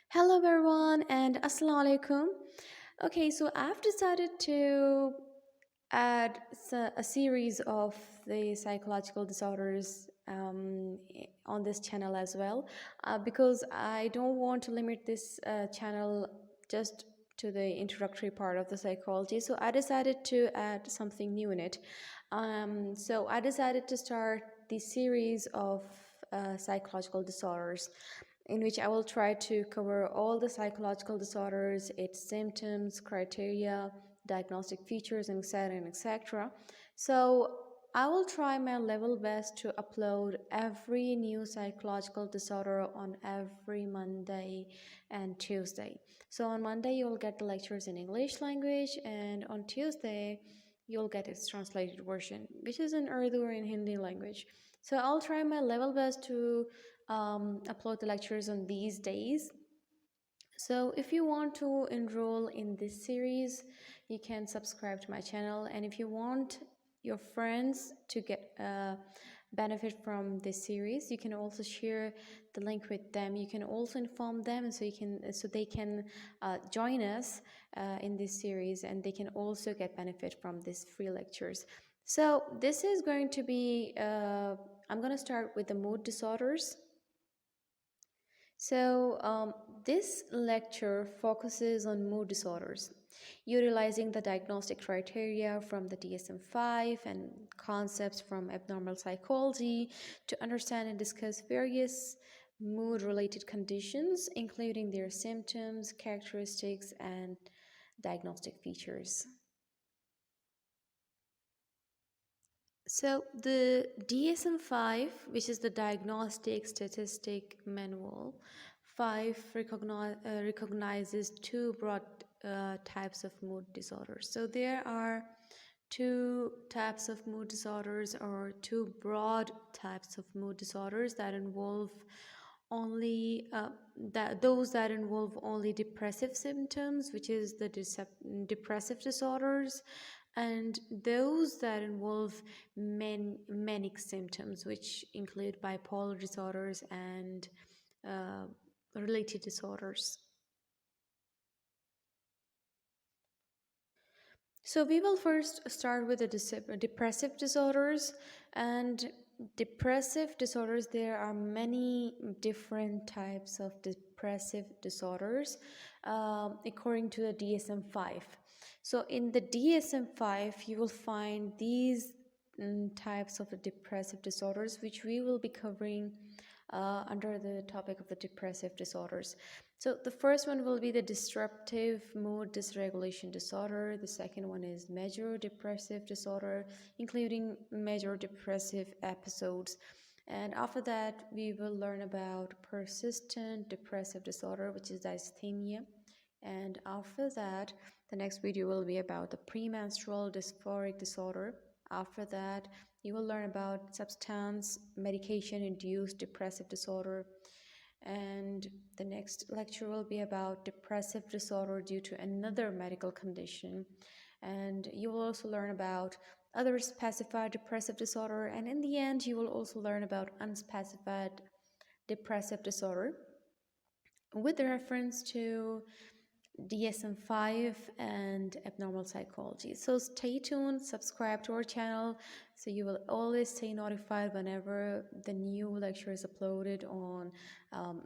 Hello everyone and assalamu alaikum. Okay, so I've decided to add a series of the psychological disorders on this channel as well, because I don't want to limit this channel just to the introductory part of the psychology. So I decided to add something new in it. So I decided to start the series of psychological disorders, in which I will try to cover all the psychological disorders, its symptoms, criteria, diagnostic features, and etc. and etc. So I will try my level best to upload every new psychological disorder on every Monday and Tuesday. So on Monday you'll get the lectures in English language, and on Tuesday you'll get its translated version, which is in Urdu or in Hindi language. So I'll try my level best to upload the lectures on these days. So if you want to enroll in this series, you can subscribe to my channel, and if you want your friends to get benefit from this series, you can also share the link with them. You can also inform them so they can join us in this series, and they can also get benefit from these free lectures. So this is going to be I'm going to start with the mood disorders. So, this lecture focuses on mood disorders, utilizing the diagnostic criteria from the DSM-5 and concepts from abnormal psychology to understand and discuss various mood-related conditions, including their symptoms, characteristics, and diagnostic features. So the DSM-5, which is the Diagnostic Statistic Manual, 5 recognizes two broad types of mood disorders. So there are two types of mood disorders, or two broad types of mood disorders that involve only those that involve only depressive symptoms, which is the depressive disorders, and those that involve manic symptoms, which include bipolar disorders and uh, related disorders. So we will first start with the depressive disorders. And depressive disorders, there are many different types of depressive disorders according to the DSM-5. So in the DSM-5, you will find these types of the depressive disorders, which we will be covering under the topic of the depressive disorders. So the first one will be the disruptive mood dysregulation disorder. The second one is major depressive disorder, including major depressive episodes. And after that, we will learn about persistent depressive disorder, which is dysthymia. And after that, the next video will be about the premenstrual dysphoric disorder. After that, you will learn about substance medication induced depressive disorder. And the next lecture will be about depressive disorder due to another medical condition. And you will also learn about other specified depressive disorder. And in the end, you will also learn about unspecified depressive disorder with reference to DSM-5 and abnormal psychology. So stay tuned, subscribe to our channel, so you will always stay notified whenever the new lecture is uploaded on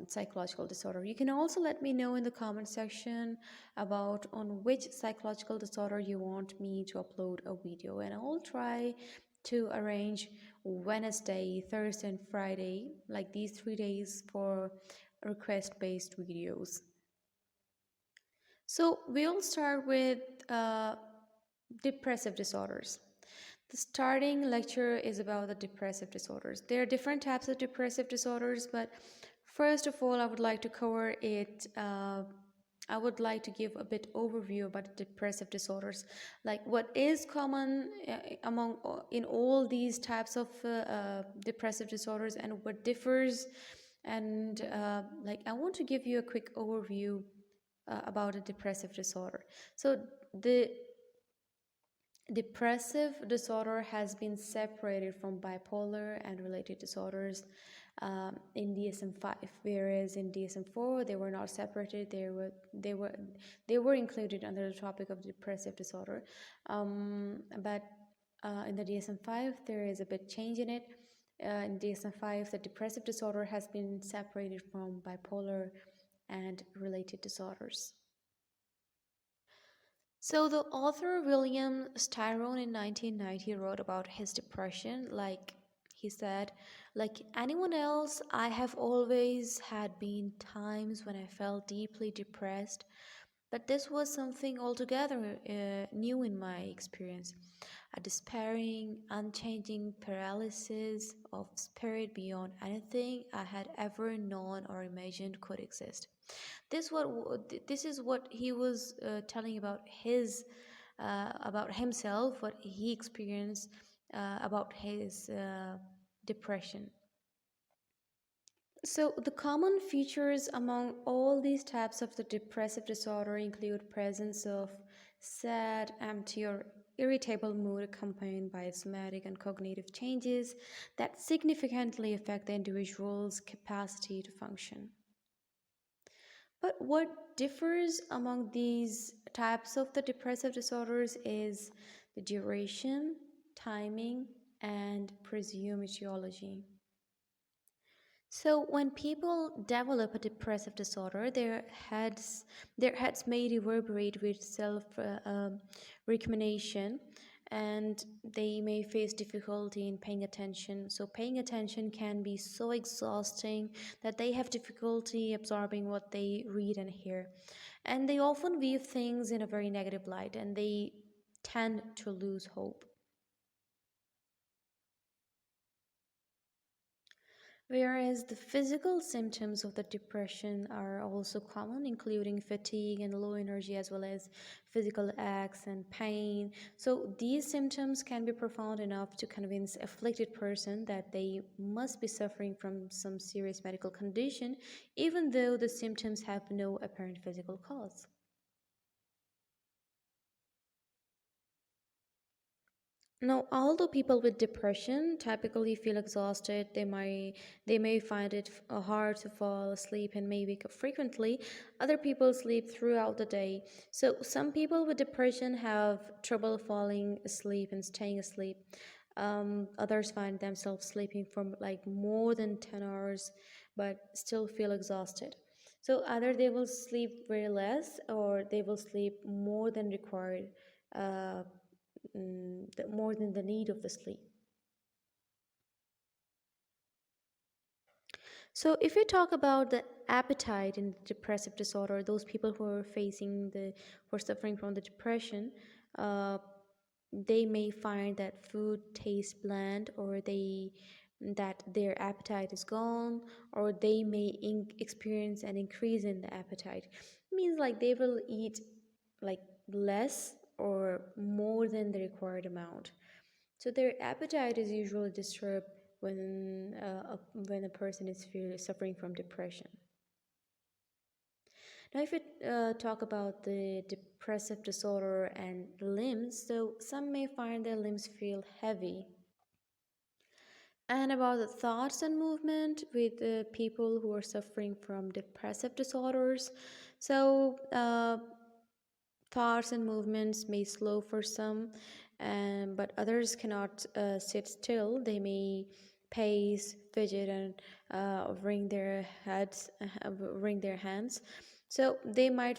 psychological disorder. You can also let me know in the comment section about on which psychological disorder you want me to upload a video, and I'll try to arrange Wednesday, Thursday, and Friday, like these 3 days, for request-based videos. So we'll start with depressive disorders. The starting lecture is about the depressive disorders. There are different types of depressive disorders, but first of all, I would like to cover it. I would like to give a bit overview about depressive disorders, like what is common among in all these types of depressive disorders, and what differs. And like I want to give you a quick overview about a depressive disorder. So the depressive disorder has been separated from bipolar and related disorders in DSM-5, whereas in DSM-4 they were not separated. They were included under the topic of depressive disorder, but in the DSM-5 there is a bit change in it. In DSM-5, the depressive disorder has been separated from bipolar and related disorders. So the author William Styrone in 1990 wrote about his depression. Like he said, like anyone else, I have always had been times when I felt deeply depressed, but this was something altogether new in my experience. A despairing, unchanging paralysis of spirit beyond anything I had ever known or imagined could exist. This is what he was telling about his about himself, what he experienced about his depression. So, the common features among all these types of the depressive disorder include presence of sad, empty, or irritable mood accompanied by somatic and cognitive changes that significantly affect the individual's capacity to function. But what differs among these types of the depressive disorders is the duration, timing, and presumed etiology. So when people develop a depressive disorder, their heads may reverberate with self recrimination, and they may face difficulty in paying attention. So paying attention can be so exhausting that they have difficulty absorbing what they read and hear, and they often view things in a very negative light, and they tend to lose hope. Whereas the physical symptoms of the depression are also common, including fatigue and low energy, as well as physical aches and pain. So these symptoms can be profound enough to convince afflicted person that they must be suffering from some serious medical condition, even though the symptoms have no apparent physical cause. Now, although people with depression typically feel exhausted, they may find it hard to fall asleep and may wake up frequently. Other people sleep throughout the day. So, some people with depression have trouble falling asleep and staying asleep. Others find themselves sleeping for like more than 10 hours but still feel exhausted. So, either they will sleep very less or they will sleep more than required. Uh, more than the need of the sleep. So, if we talk about the appetite in depressive disorder, those people who are suffering from the depression, uh, they may find that food tastes bland, or that their appetite is gone, or they may experience an increase in the appetite. It means like they will eat like less or more than the required amount. So their appetite is usually disturbed when a person is suffering from depression. Now, if we talk about the depressive disorder and limbs, so some may find their limbs feel heavy. And about the thoughts and movement with the people who are suffering from depressive disorders, so thoughts and movements may slow for some, but others cannot sit still. They may pace, fidget, and wring their hands. So they might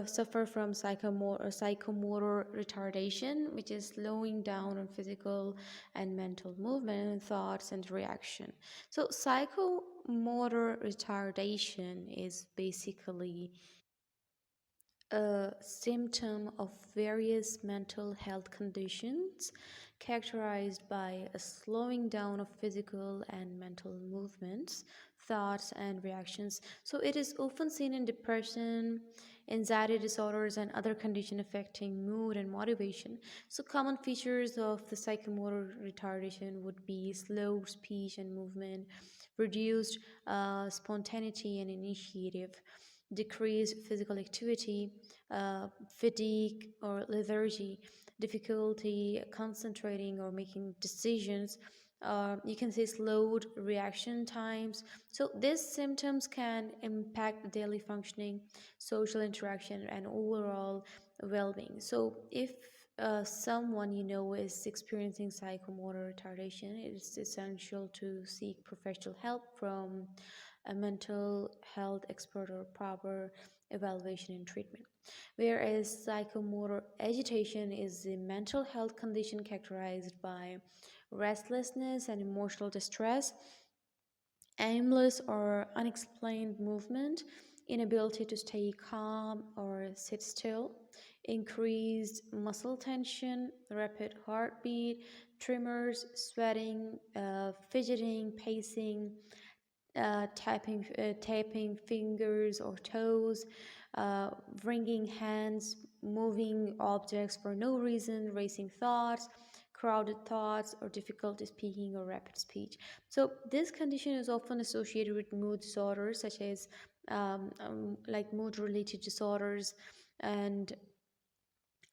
suffer from psychomotor retardation, which is slowing down on physical and mental movement, and thoughts and reaction. So psychomotor retardation is basically a symptom of various mental health conditions characterized by a slowing down of physical and mental movements, thoughts, and reactions. So, it is often seen in depression, anxiety disorders, and other conditions affecting mood and motivation. So, common features of the psychomotor retardation would be slow speech and movement, reduced spontaneity and initiative, decreased physical activity, fatigue or lethargy, difficulty concentrating or making decisions, You can say slowed reaction times. So these symptoms can impact daily functioning, social interaction, and overall well-being. So if someone you know is experiencing psychomotor retardation, it is essential to seek professional help from a mental health expert or proper evaluation and treatment. Whereas psychomotor agitation is a mental health condition characterized by restlessness and emotional distress, aimless or unexplained movement, inability to stay calm or sit still, increased muscle tension, rapid heartbeat, tremors, sweating, fidgeting, pacing, tapping fingers or toes, uh, wringing hands, moving objects for no reason, racing thoughts, crowded thoughts, or difficulty speaking or rapid speech. So this condition is often associated with mood disorders such as like mood-related disorders and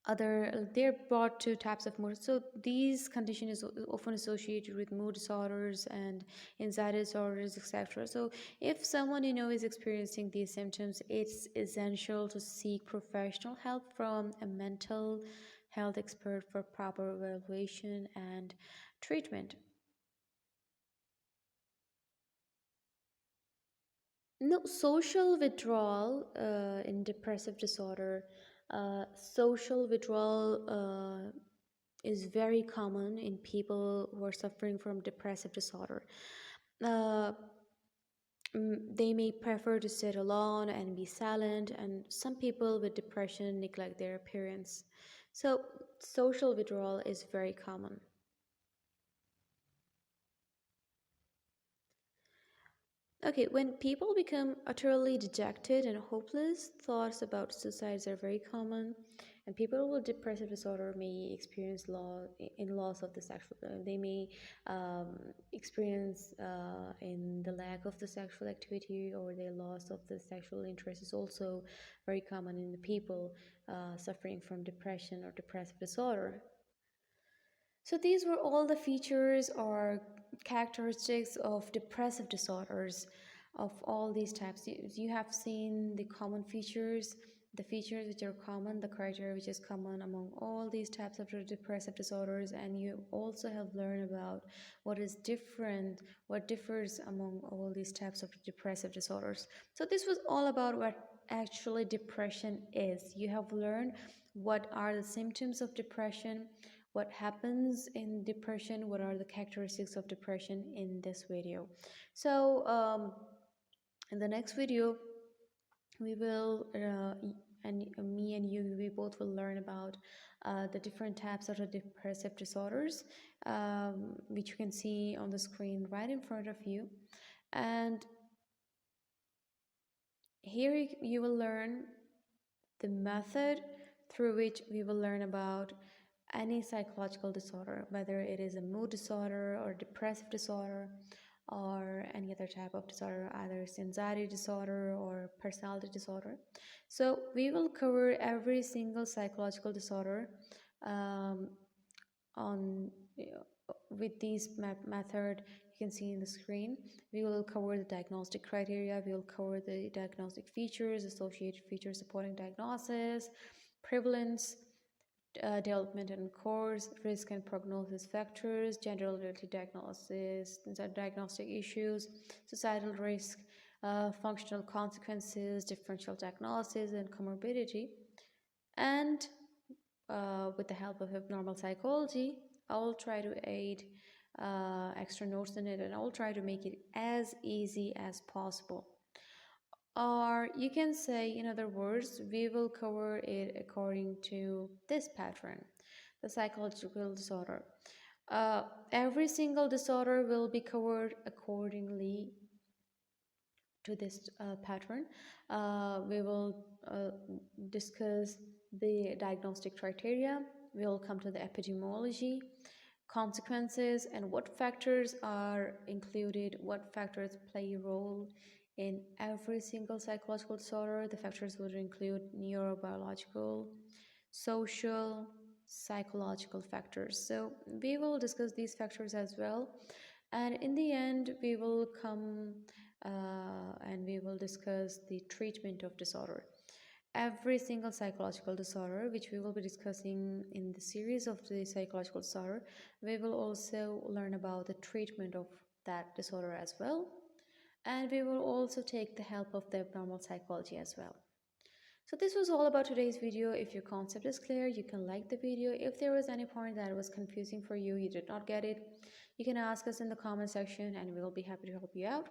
other. They're brought two types of mood. So these condition is often associated with mood disorders and anxiety disorders, etc. So if someone you know is experiencing these symptoms, it's essential to seek professional help from a mental health expert for proper evaluation and treatment. No, social withdrawal in depressive disorder. Social withdrawal is very common in people who are suffering from depressive disorder. Uh, they may prefer to sit alone and be silent, and some people with depression neglect their appearance. So, social withdrawal is very common. Okay, when people become utterly dejected and hopeless, thoughts about suicides are very common, and people with depressive disorder may experience loss of the sexual. They may experience in the lack of the sexual activity, or the loss of the sexual interest is also very common in the people suffering from depression or depressive disorder. So these were all the features or characteristics of depressive disorders of all these types. You have seen the common features, the features which are common, the criteria which is common among all these types of depressive disorders, and you also have learned about what is different, what differs among all these types of depressive disorders. So this was all about what actually depression is. You have learned what are the symptoms of depression, what happens in depression, what are the characteristics of depression in this video. So in the next video we will and me and you, we both will learn about the different types of the depressive disorders, which you can see on the screen right in front of you. And here you will learn the method through which we will learn about any psychological disorder, whether it is a mood disorder or depressive disorder or any other type of disorder, either it's anxiety disorder or personality disorder. So we will cover every single psychological disorder um, on with this method you can see in the screen. We will cover the diagnostic criteria, we will cover the diagnostic features, associated features supporting diagnosis, prevalence, development and course, risk and prognosis factors, general related diagnosis, diagnostic issues, societal risk, functional consequences, differential diagnosis, and comorbidity. And with the help of abnormal psychology, I will try to aid extra notes in it, and I will try to make it as easy as possible. Or you can say, in other words, we will cover it according to this pattern, the psychological disorder. Uh, every single disorder will be covered accordingly to this pattern. We will discuss the diagnostic criteria. We'll come to the epidemiology, consequences, and what factors are included, what factors play a role in every single psychological disorder. The factors would include neurobiological, social, psychological factors. So we will discuss these factors as well, and in the end we will come and we will discuss the treatment of disorder. Every single psychological disorder which we will be discussing in the series of the psychological disorder, we will also learn about the treatment of that disorder as well, and we will also take the help of the abnormal psychology as well. So this was all about today's video. If your concept is clear, you can like the video. If there was any point that was confusing for you, you did not get it, you can ask us in the comment section and we will be happy to help you out.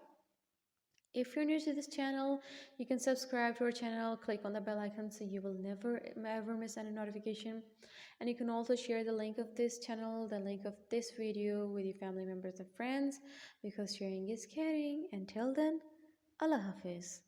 If you're new to this channel, you can subscribe to our channel, click on the bell icon so you will never ever miss any notification. And you can also share the link of this channel, the link of this video with your family members and friends, because sharing is caring. Until then, Allah Hafiz.